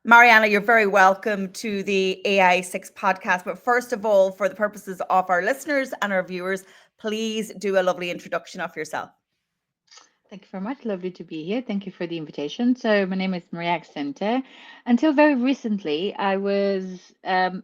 Mariana, you're very welcome to the AI6 podcast. But first of all, for the purposes of our listeners and our viewers, please do a lovely introduction of yourself. Thank you very much. Lovely to be here. Thank you for the invitation. So, my name is Maria Axente. Until very recently, I was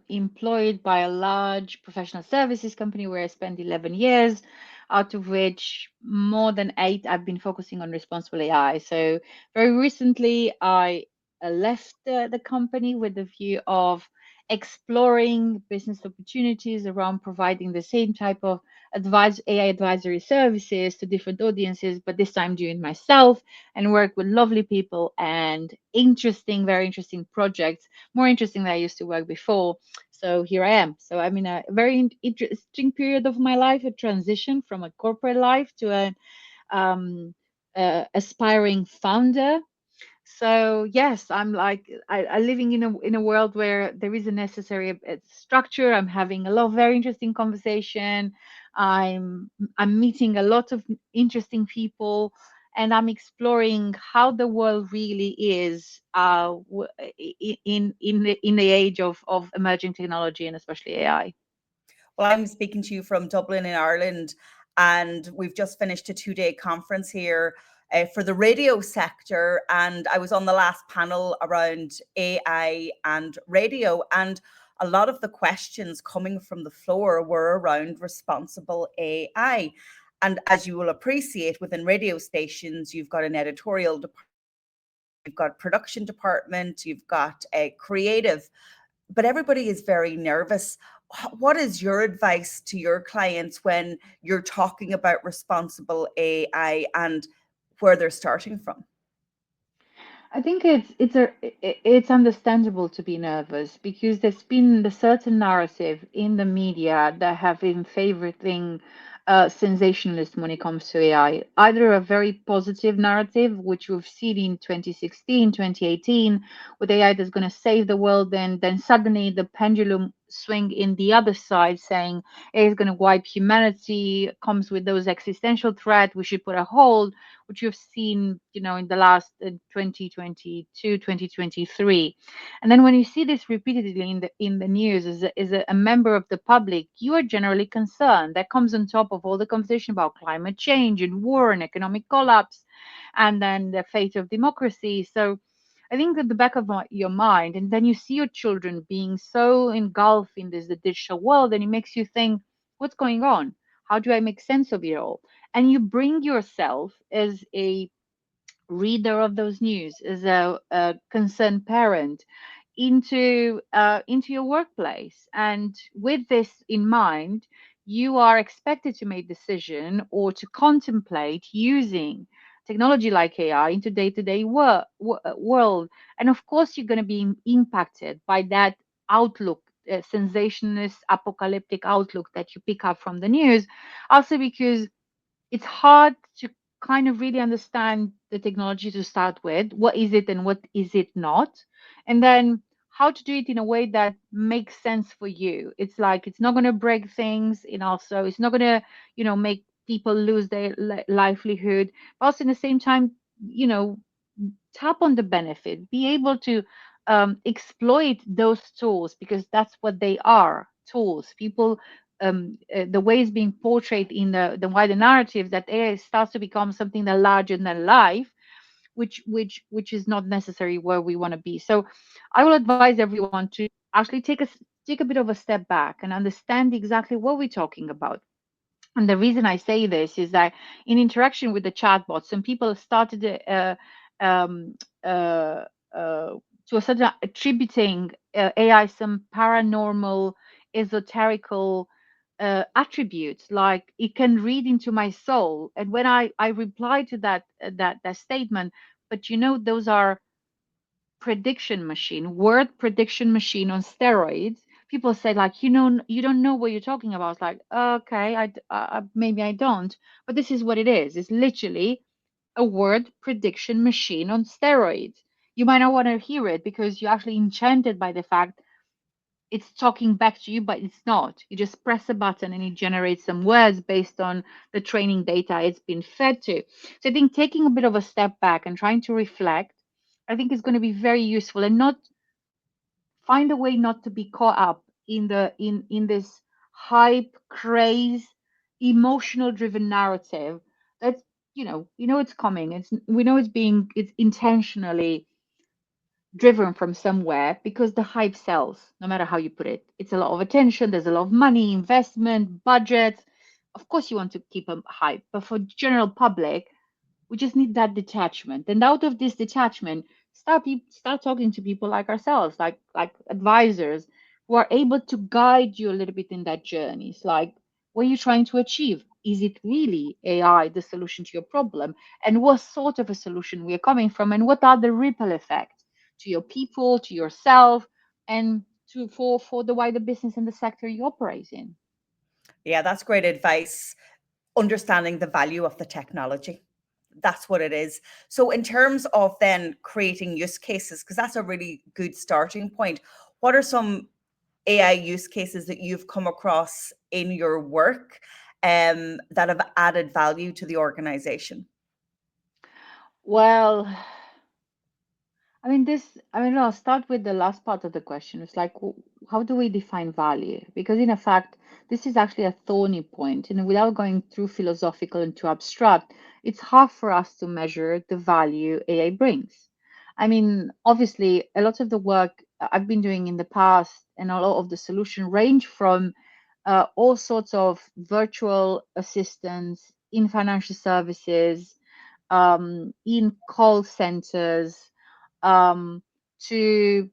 employed by a large professional services company where I spent 11 years, out of which more than eight I've been focusing on responsible AI. So, very recently, I left the company with the view of exploring business opportunities around providing the same type of AI advisory services to different audiences, but this time doing myself and work with lovely people and very interesting projects, more interesting than I used to work before. So here I am. So I'm in a very interesting period of my life, a transition from a corporate life to an um, aspiring founder. So yes, I'm living in a world where there is a necessary structure. I'm having a lot of very interesting conversation. I'm meeting a lot of interesting people, and I'm exploring how the world really is in the age of emerging technology and especially AI. Well, I'm speaking to you from Dublin in Ireland, and we've just finished a 2 day conference here for the radio sector. And I was on the last panel around AI and radio. And a lot of the questions coming from the floor were around responsible AI. And as you will appreciate, within radio stations, you've got an editorial department, you've got production department, you've got a creative, but everybody is very nervous. What is your advice to your clients when you're talking about responsible AI and where they're starting from? I think it's understandable to be nervous because there's been the certain narrative in the media that have been favoring sensationalism when it comes to AI. Either a very positive narrative, which we've seen in 2016, 2018, with AI that's going to save the world, then suddenly the pendulum swing in the other side, saying AI is going to wipe humanity, comes with those existential threat. We should put a hold, which you've seen, in the last 2022, 2023. And then when you see this repeatedly in the news as a member of the public, you are generally concerned. That comes on top of all the conversation about climate change and war and economic collapse, and then the fate of democracy. So I think at the back of your mind, and then you see your children being so engulfed in this the digital world, and it makes you think, what's going on? How do I make sense of it all? And you bring yourself as a reader of those news, as a concerned parent, into your workplace. And with this in mind, you are expected to make decision or to contemplate using technology like AI into day-to-day world. And of course, you're going to be impacted by that outlook, sensationalist, apocalyptic outlook that you pick up from the news. Also, because it's hard to kind of really understand the technology to start with. What is it and what is it not? And then how to do it in a way that makes sense for you. It's like it's not going to break things, and also it's not going to, make people lose their livelihood. But also, in the same time, you know, tap on the benefit, be able to exploit those tools because that's what they are, tools. People, the way it's being portrayed in the wider narrative that AI starts to become something that larger than life, which is not necessarily where we want to be. So I will advise everyone to actually take a bit of a step back and understand exactly what we're talking about. And the reason I say this is that in interaction with the chatbot, some people started um, uh, uh, to a certain attributing AI some paranormal, esoterical attributes, like it can read into my soul. And when I replied to that statement, but those are word prediction machine on steroids. People say like, you don't know what you're talking about. It's like, okay, maybe I don't, but this is what it is. It's literally a word prediction machine on steroids. You might not want to hear it because you're actually enchanted by the fact it's talking back to you, but it's not. You just press a button and it generates some words based on the training data it's been fed to. So I think taking a bit of a step back and trying to reflect, I think is going to be very useful, and not find a way not to be caught up in the in this hype, craze, emotional driven narrative that's, it's coming. We know it's intentionally driven from somewhere because the hype sells, no matter how you put it. It's a lot of attention, there's a lot of money, investment, budget. Of course, you want to keep a hype, but for general public, we just need that detachment. And out of this detachment, start talking to people like ourselves, like advisors who are able to guide you a little bit in that journey. It's like, what are you trying to achieve? Is it really AI the solution to your problem? And what sort of a solution we are coming from? And what are the ripple effects to your people, to yourself, and for the wider business and the sector you operate in? Yeah, that's great advice. Understanding the value of the technology. That's what it is. So, in terms of then creating use cases, because that's a really good starting point, what are some AI use cases that you've come across in your work that have added value to the organization? Well, I'll start with the last part of the question. It's like, how do we define value? Because in fact, this is actually a thorny point. And without going through philosophical and too abstract, it's hard for us to measure the value AI brings. I mean, obviously, a lot of the work I've been doing in the past and a lot of the solution range from all sorts of virtual assistants in financial services, in call centers, um, to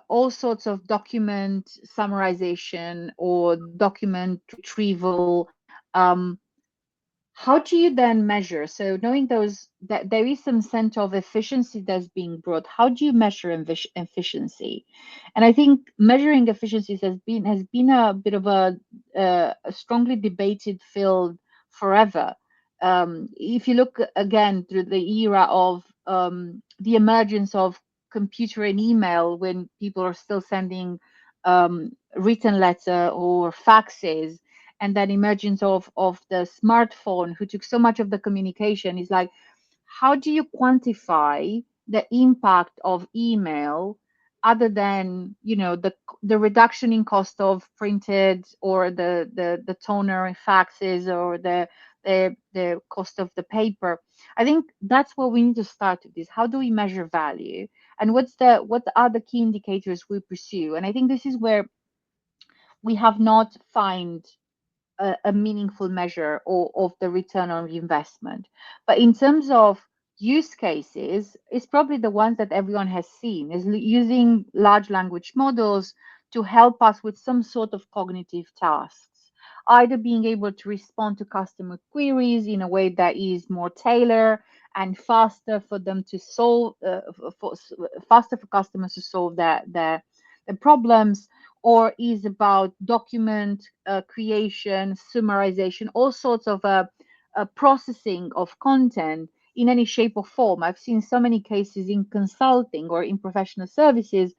all sorts of document summarization or document retrieval. um, how do you then measure? So knowing those that there is some sense of efficiency that's being brought, how do you measure efficiency? And I think measuring efficiencies has been a bit of a strongly debated field forever. If you look again through the era of the emergence of computer and email, when people are still sending written letter or faxes, and then emergence of the smartphone who took so much of the communication, is like, how do you quantify the impact of email other than the reduction in cost of printed, or the toner and faxes, or the cost of the paper? I think that's where we need to start with this. How do we measure value, and what are the key indicators we pursue? And I think this is where we have not find a meaningful measure of the return on investment. But in terms of use cases, it's probably the ones that everyone has seen, is using large language models to help us with some sort of cognitive tasks, either being able to respond to customer queries in a way that is more tailored and faster for them to solve, faster for customers to solve their problems, or is about document creation, summarization, all sorts of processing of content in any shape or form. I've seen so many cases in consulting or in professional services,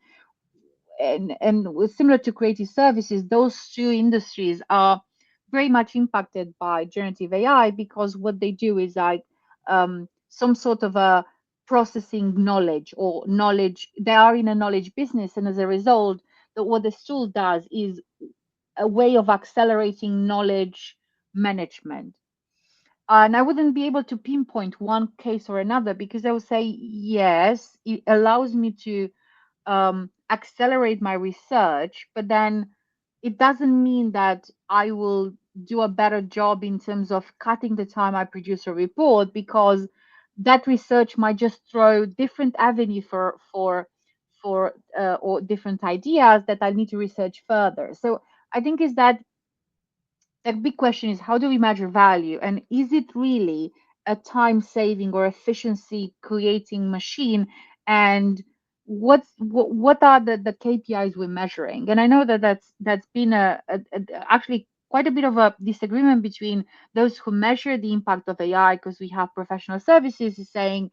and similar to creative services, those two industries are very much impacted by generative AI, because what they do is like some sort of a processing knowledge, or knowledge. They are in a knowledge business, and as a result, what this tool does is a way of accelerating knowledge management. And I wouldn't be able to pinpoint one case or another, because I would say, yes, it allows me to accelerate my research, but then it doesn't mean that I will do a better job in terms of cutting the time I produce a report, because that research might just throw different avenue for or different ideas that I need to research further. So I think is that the big question is, how do we measure value, and is it really a time saving or efficiency creating machine? And what are the KPIs we're measuring? And I know that that's been actually quite a bit of a disagreement between those who measure the impact of AI, because we have professional services is saying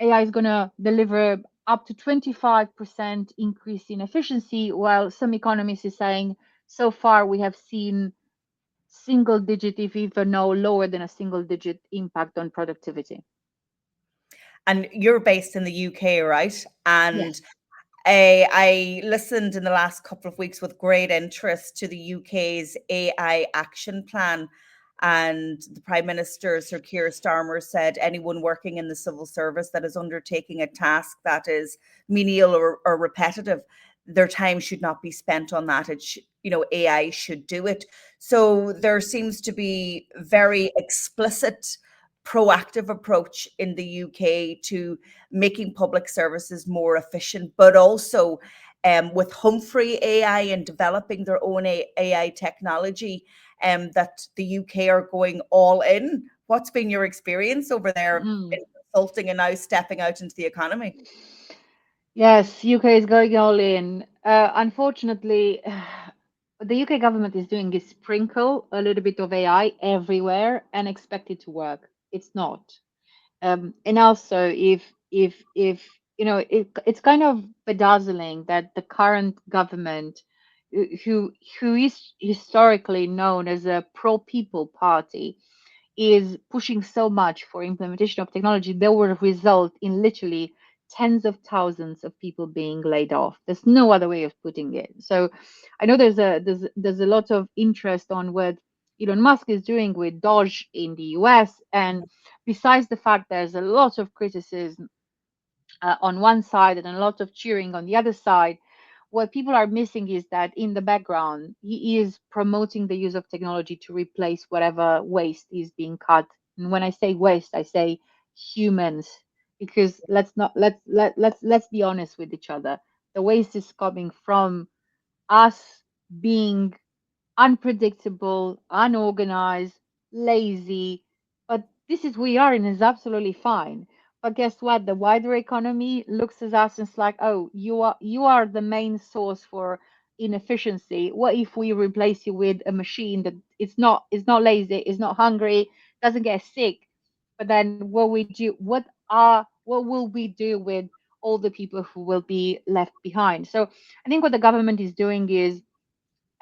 AI is going to deliver up to 25% increase in efficiency, while some economists is saying so far we have seen single digit, if even no lower than a single digit impact on productivity. And you're based in the UK, right? And Yes. I listened in the last couple of weeks with great interest to the UK's AI action plan. And the Prime Minister, Sir Keir Starmer, said anyone working in the civil service that is undertaking a task that is menial or repetitive, their time should not be spent on that. AI should do it. So there seems to be very explicit proactive approach in the UK to making public services more efficient, but also with Humphrey AI and developing their own AI technology, that the UK are going all in. What's been your experience over there Mm. in consulting and now stepping out into the economy? Yes, UK is going all in. Unfortunately, the UK government is doing is sprinkle a little bit of AI everywhere and expect it to work. It's not. And also, if it's kind of bedazzling that the current government, who is historically known as a pro-people party, is pushing so much for implementation of technology that will result in literally tens of thousands of people being laid off. There's no other way of putting it. So I know there's a lot of interest on what Elon Musk is doing with Doge in the US, and besides the fact there's a lot of criticism on one side and a lot of cheering on the other side, what people are missing is that in the background, he is promoting the use of technology to replace whatever waste is being cut. And when I say waste, I say humans, because let's be honest with each other. The waste is coming from us being unpredictable, unorganized, lazy. But this is who we are, and is absolutely fine. But guess what? The wider economy looks at us and it's like, oh, you are the main source for inefficiency. What if we replace you with a machine that it's not lazy, it's not hungry, doesn't get sick? But then what will we do with all the people who will be left behind? So I think what the government is doing is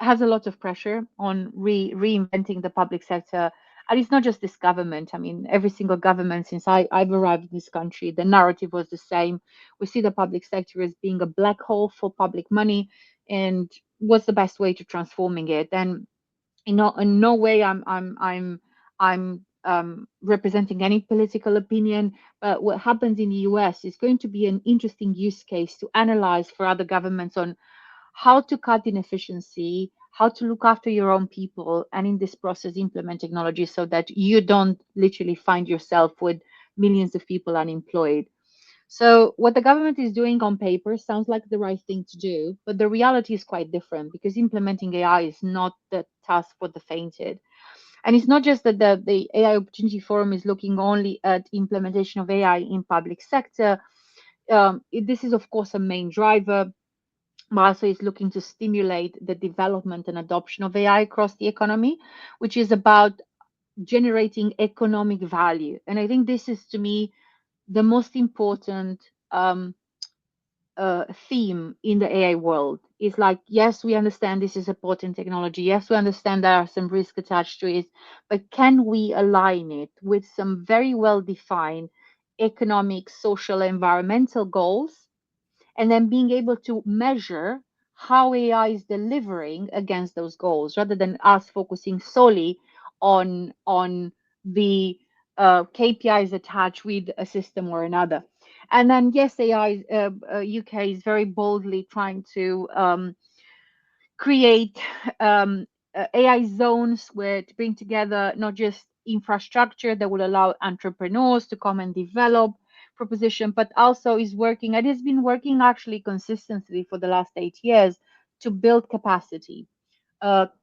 has a lot of pressure on reinventing the public sector. And it's not just this government. I mean, every single government since I've arrived in this country, the narrative was the same. We see the public sector as being a black hole for public money, and what's the best way to transforming it? And in no way I'm representing any political opinion, but what happens in the US is going to be an interesting use case to analyze for other governments on how to cut inefficiency, how to look after your own people, and in this process implement technology so that you don't literally find yourself with millions of people unemployed. So what the government is doing on paper sounds like the right thing to do, but the reality is quite different because implementing AI is not the task for the fainted. And it's not just that the AI Opportunity Forum is looking only at implementation of AI in public sector. This is, of course, a main driver. But is looking to stimulate the development and adoption of AI across the economy, which is about generating economic value. And I think this is, to me, the most important theme in the AI world. Is like, yes, we understand this is a potent technology. Yes, we understand there are some risks attached to it, but can we align it with some very well defined economic, social, environmental goals, and then being able to measure how AI is delivering against those goals, rather than us focusing solely on the KPIs attached with a system or another. And then yes, AI UK is very boldly trying to create AI zones where to bring together not just infrastructure that will allow entrepreneurs to come and develop proposition, but also is working and has been working actually consistently for the last 8 years to build capacity,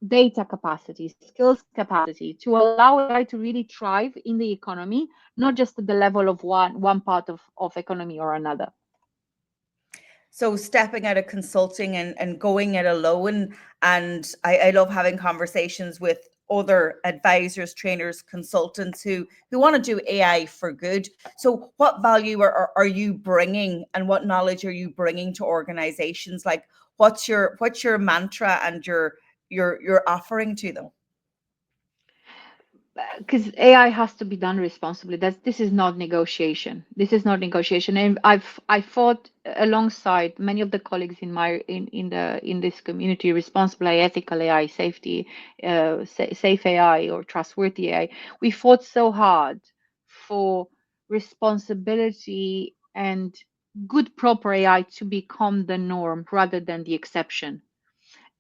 data capacity, skills capacity to allow AI to really thrive in the economy, not just at the level of one part of economy or another. So stepping out of consulting and going it alone. And I love having conversations with other advisors, trainers, consultants who want to do AI for good. So what value are you bringing, and what knowledge are you bringing to organizations? Like what's your mantra and your offering to them? because AI has to be done responsibly. This is not negotiation. This is not negotiation. And I fought alongside many of the colleagues in in this community, responsible AI, ethical AI, safety, safe AI or trustworthy AI. We fought so hard for responsibility and good proper AI to become the norm rather than the exception,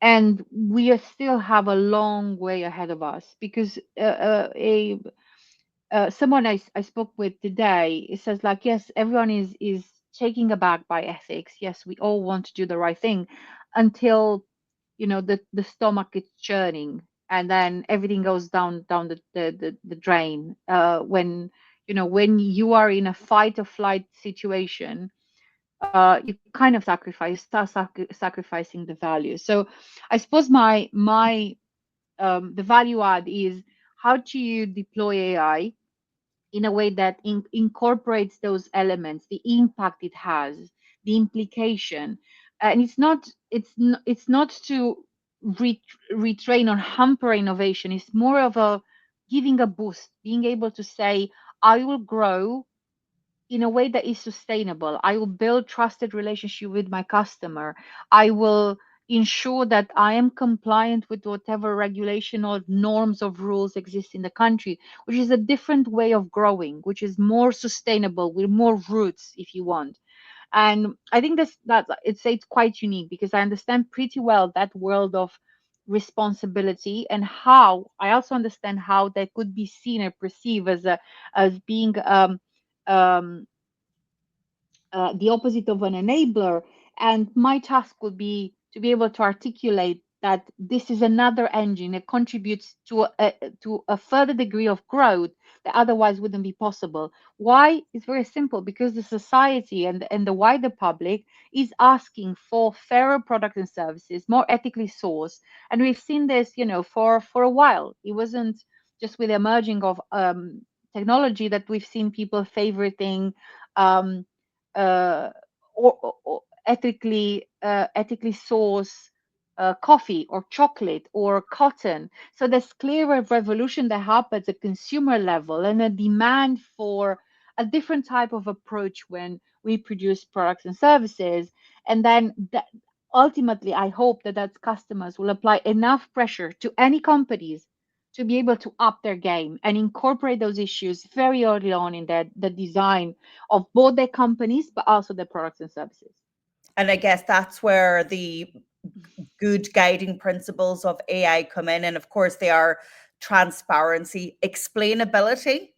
and we still have a long way ahead of us because a someone I spoke with today, it says like, yes, everyone is taken aback by ethics. Yes, we all want to do the right thing until the stomach is churning, and then everything goes down the drain. When when you are in a fight or flight situation, you kind of sacrificing the value. So I suppose my the value add is, how do you deploy AI in a way that incorporates those elements, the impact it has, the implication, and it's not to retrain or hamper innovation. It's more of a giving a boost, being able to say, I will grow in a way that is sustainable. I will build trusted relationship with my customer. I will ensure that I am compliant with whatever regulation or norms of rules exist in the country, which is a different way of growing, which is more sustainable with more roots, if you want. And I think that it's quite unique because I understand pretty well that world of responsibility, and how I also understand how that could be seen or perceived as being um, the opposite of an enabler. And my task would be to be able to articulate that this is another engine that contributes to a further degree of growth that otherwise wouldn't be possible. Why? It's very simple, because the society and the wider public is asking for fairer products and services, more ethically sourced. And we've seen this, for a while. It wasn't just with the emerging of technology that we've seen people favoriting um, uh, or ethically source coffee or chocolate or cotton. So there's clear revolution that happens at consumer level, and a demand for a different type of approach when we produce products and services. And then ultimately, I hope that customers will apply enough pressure to any companies to be able to up their game and incorporate those issues very early on in the design of both their companies, but also their products and services. And I guess that's where the good guiding principles of AI come in. And of course, they are transparency, explainability.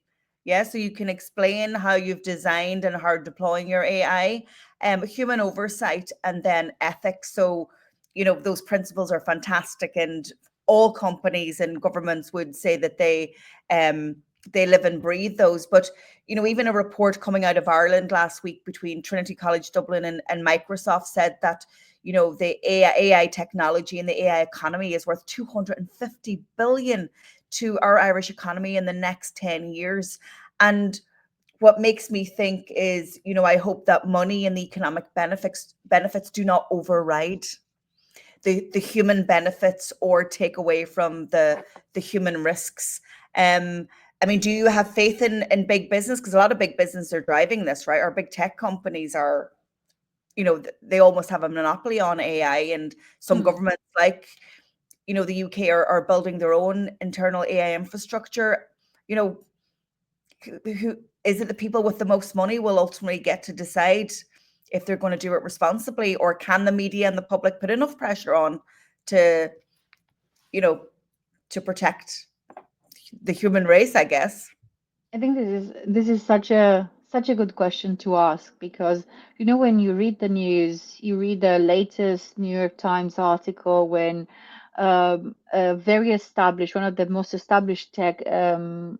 Yeah, so you can explain how you've designed and how deploying your AI, human oversight, and then ethics. So, those principles are fantastic, and all companies and governments would say that they live and breathe those. But even a report coming out of Ireland last week between Trinity College Dublin and Microsoft said that the AI technology and the AI economy is worth 250 billion to our Irish economy in the next 10 years. And what makes me think is, I hope that money and the economic benefits do not override the human benefits or take away from the human risks. I mean, do you have faith in big business? Because a lot of big business are driving this, right? Our big tech companies are, they almost have a monopoly on AI, and some Hmm. governments like, the UK are building their own internal AI infrastructure. You know, who is it? The people with the most money will ultimately get to decide if they're going to do it responsibly, or can the media and the public put enough pressure on to, you know, to protect the human race, I guess. I think this is such a good question to ask, because when you read the news, you read the latest New York Times article when a very established, one of the most established tech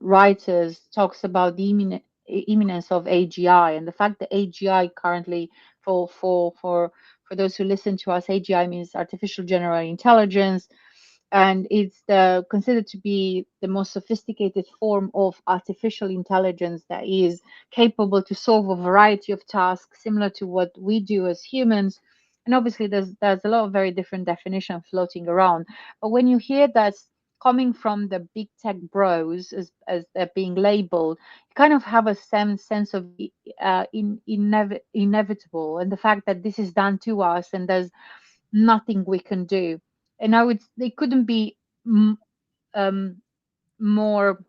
writers talks about the imminence of AGI, and the fact that AGI currently, for those who listen to us, AGI means artificial general intelligence, and it's considered to be the most sophisticated form of artificial intelligence that is capable to solve a variety of tasks similar to what we do as humans. And obviously, there's a lot of very different definition floating around. But when you hear that coming from the big tech bros, as they're being labeled, you kind of have a sense of inevitable, and the fact that this is done to us and there's nothing we can do. And I would, they couldn't be um, more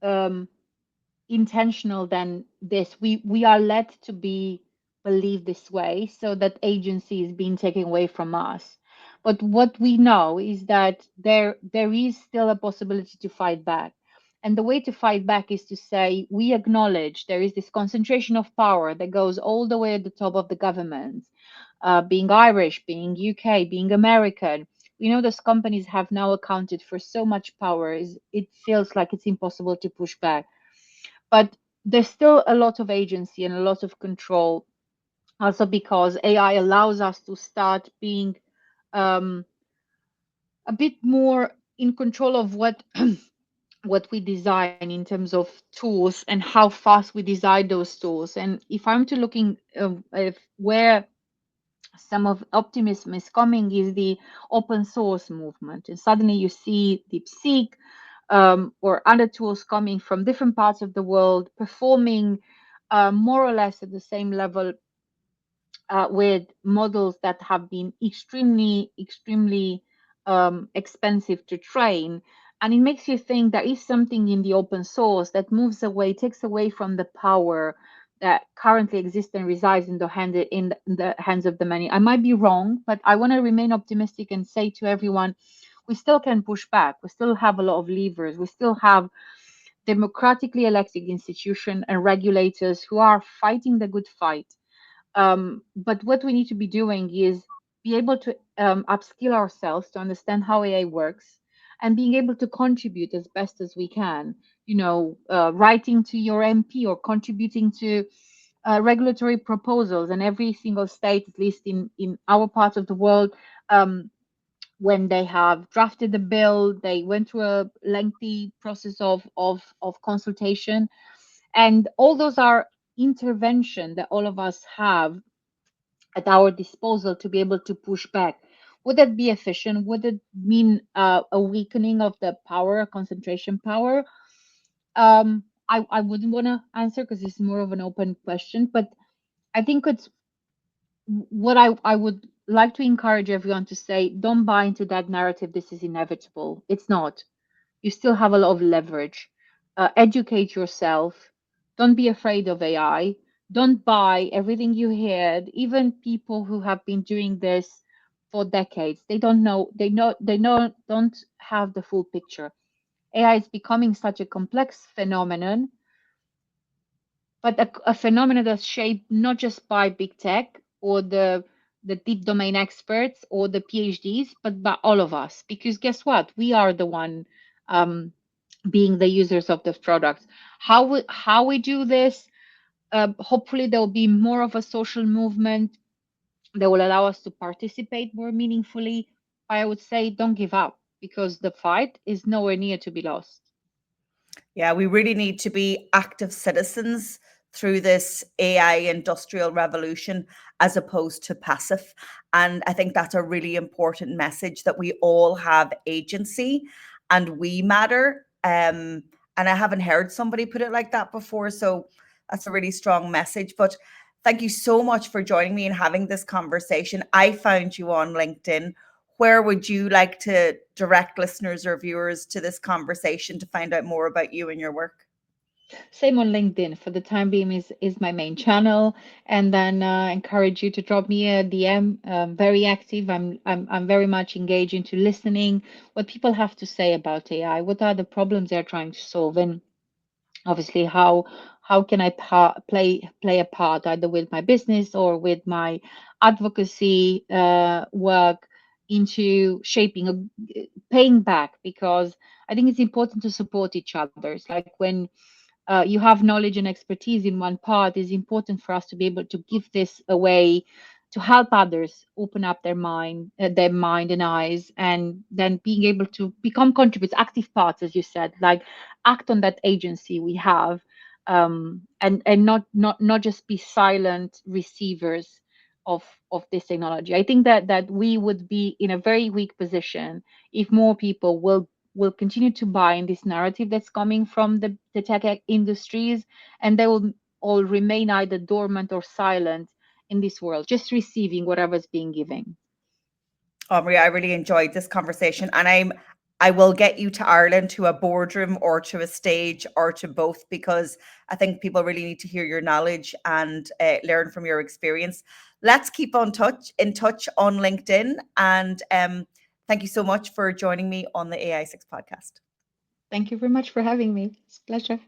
um, intentional than this. We are led to be believe this way, so that agency is being taken away from us. But what we know is that there is still a possibility to fight back. And the way to fight back is to say we acknowledge there is this concentration of power that goes all the way at the top of the government, being Irish, being UK, being American. We know those companies have now accounted for so much power, it feels like it's impossible to push back. But there's still a lot of agency and a lot of control, also because AI allows us to start being um, a bit more in control of what what we design in terms of tools and how fast we design those tools. And if I'm to looking if where some of optimism is coming is the open source movement, and suddenly you see DeepSeek or other tools coming from different parts of the world performing more or less at the same level with models that have been extremely expensive to train. And it makes you think there is something in the open source that moves away, takes away from the power that currently exists and resides in the hands of the many. I might be wrong, but I want to remain optimistic and say to everyone, we still can push back. We still have a lot of levers. We still have democratically elected institutions and regulators who are fighting the good fight. But what we need to be doing is be able to upskill ourselves to understand how AI works and being able to contribute as best as we can. You know, writing to your MP or contributing to regulatory proposals. And every single state, at least in our part of the world, when they have drafted the bill, they went through a lengthy process of consultation. And all those are intervention that all of us have at our disposal to be able to push back. Would that be efficient? Would it mean a weakening of the power, concentration power? I wouldn't want to answer because it's more of an open question, but I think it's what I would like to encourage everyone to say, don't buy into that narrative. This is inevitable. It's not. You still have a lot of leverage. Educate yourself. Don't be afraid of AI. Don't buy everything you heard. Even people who have been doing this for decades, they don't know. They don't have the full picture. AI is becoming such a complex phenomenon, but a phenomenon that's shaped not just by big tech or the deep domain experts or the PhDs, but by all of us. Because guess what? We are the one being the users of the products. How we do this? Hopefully, there will be more of a social movement that will allow us to participate more meaningfully. I would say don't give up because the fight is nowhere near to be lost. Yeah, we really need to be active citizens through this AI industrial revolution as opposed to passive. And I think that's a really important message that we all have agency and we matter. And I haven't heard somebody put it like that before. So that's a really strong message. But thank you so much for joining me and having this conversation. I found you on LinkedIn. Where would you like to direct listeners or viewers to this conversation to find out more about you and your work? Same on LinkedIn for the time being is my main channel, and then encourage you to drop me a DM. Very active. I'm very much engaged into listening what people have to say about AI. What are the problems they're trying to solve, and obviously how can I play a part either with my business or with my advocacy work into shaping paying back, because I think it's important to support each other. It's like when you have knowledge and expertise in one part, it's important for us to be able to give this away to help others open up their mind and eyes, and then being able to become contributors, active parts, as you said, like act on that agency we have, and not just be silent receivers of this technology. I think that we would be in a very weak position if more people will continue to buy in this narrative that's coming from the tech industries, and they will all remain either dormant or silent in this world, just receiving whatever's being given. Oh, Maria, I really enjoyed this conversation, and I will get you to Ireland, to a boardroom or to a stage or to both, because I think people really need to hear your knowledge and learn from your experience. Let's keep in touch on LinkedIn, and thank you so much for joining me on the AI6 podcast. Thank you very much for having me. It's a pleasure.